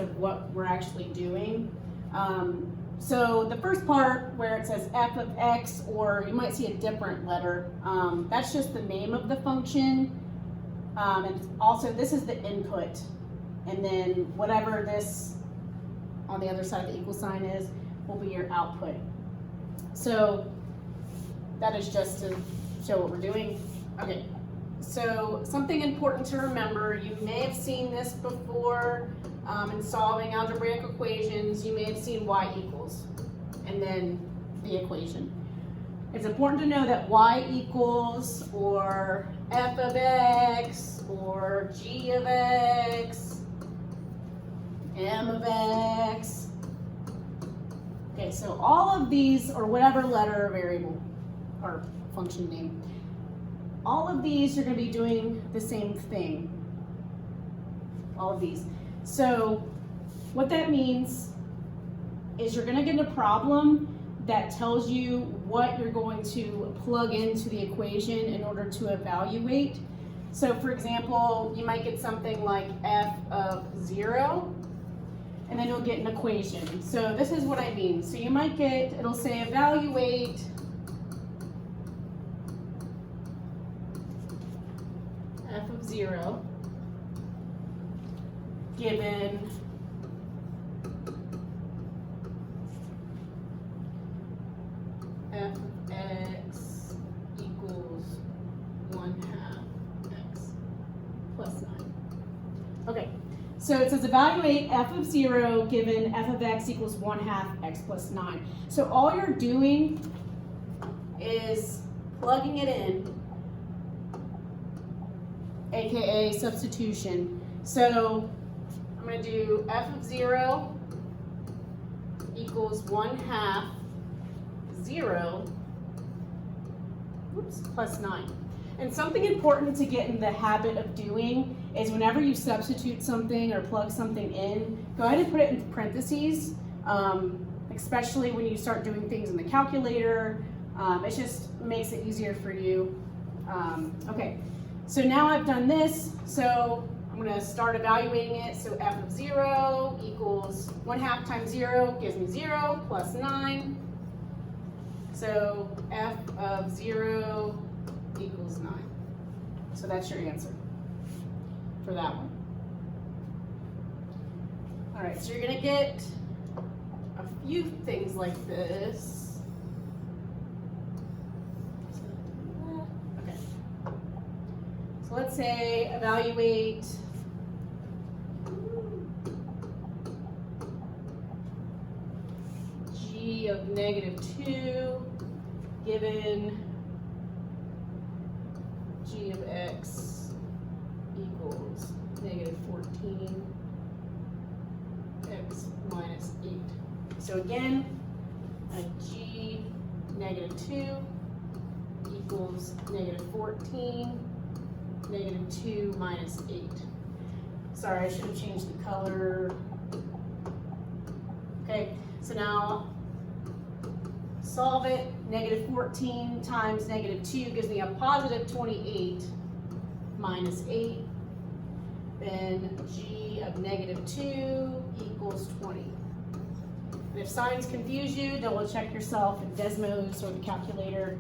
of what we're actually doing. So the first part where it says f of x, or you might see a different letter, that's just the name of the function. And also this is the input. And then whatever this on the other side of the equal sign is will be your output. So that is just to show what we're doing. Okay, so something important to remember, you may have seen this before in solving algebraic equations. You may have seen y equals and then the equation. It's important to know that y equals or f of x or g of x, m of x. Okay, so all of these, or whatever letter or variable or function name, all of these you're going to be doing the same thing. All of these. So what that means is you're going to get a problem that tells you what you're going to plug into the equation in order to evaluate. So for example, you might get something like f of 0, and then you'll get an equation. So this is what I mean. So you might get, it'll say evaluate f of 0 given f of x equals 1/2 x plus 9. Okay, so it says evaluate f of 0 given f of x equals 1/2 x plus 9. So all you're doing is plugging it in, aka substitution. So I'm going to do f of 0 equals 1/2 0 plus 9. And something important to get in the habit of doing is whenever you substitute something or plug something in, go ahead and put it in parentheses, especially when you start doing things in the calculator. It just makes it easier for you. Okay, so now I've done this, so I'm going to start evaluating it. So f of 0 equals 1/2 times 0 gives me 0 plus 9. So f of 0 equals 9. So that's your answer for that one. All right, so you're going to get a few things like this. Okay. So let's say evaluate g of -2 given g of x equals -14 x minus 8. So again, a g -2 equals -14 -2 minus 8. Sorry, I should have changed the color. Okay, so now solve it. -14 times -2 gives me a positive 28 minus 8. Then g of -2 equals 20. And if signs confuse you, double check yourself in Desmos or the calculator.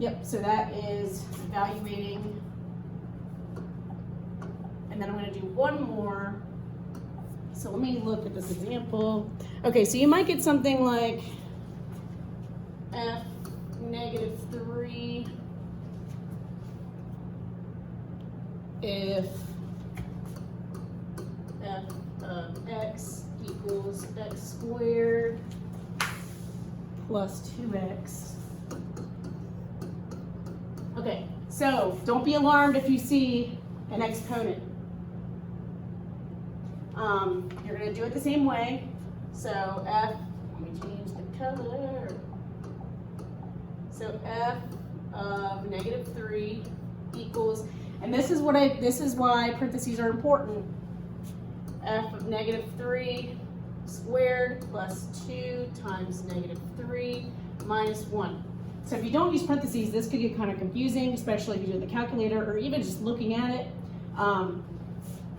Yep, so that is evaluating. And then I'm going to do one more. So let me look at this example. Okay, so you might get something like f -3 if f of x equals x squared plus 2x. Okay, so don't be alarmed if you see an exponent. You're going to do it the same way. So f, let me change the color. So f of -3 equals, and this is why parentheses are important. F of -3 squared plus 2 times -3 minus 1. So if you don't use parentheses, this could get kind of confusing, especially if you do the calculator or even just looking at it.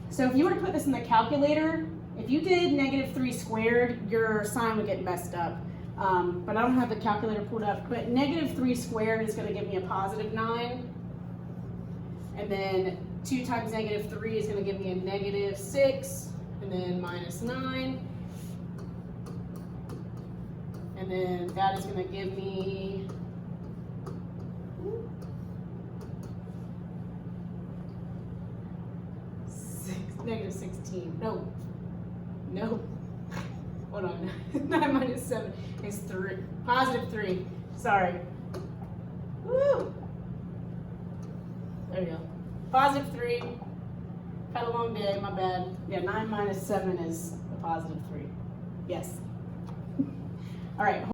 So if you were to put this in the calculator, if you did -3 squared, your sign would get messed up. But I don't have the calculator pulled up. But -3 squared is going to give me a +9. And then 2 times -3 is going to give me a -6. And then -9. And then that is going to give me -16. No. Hold on. 9 minus 7 is 3. +3. Sorry. Woo! There we go. +3. Had a long day, my bad. Yeah, 9 minus 7 is a +3. Yes. All right.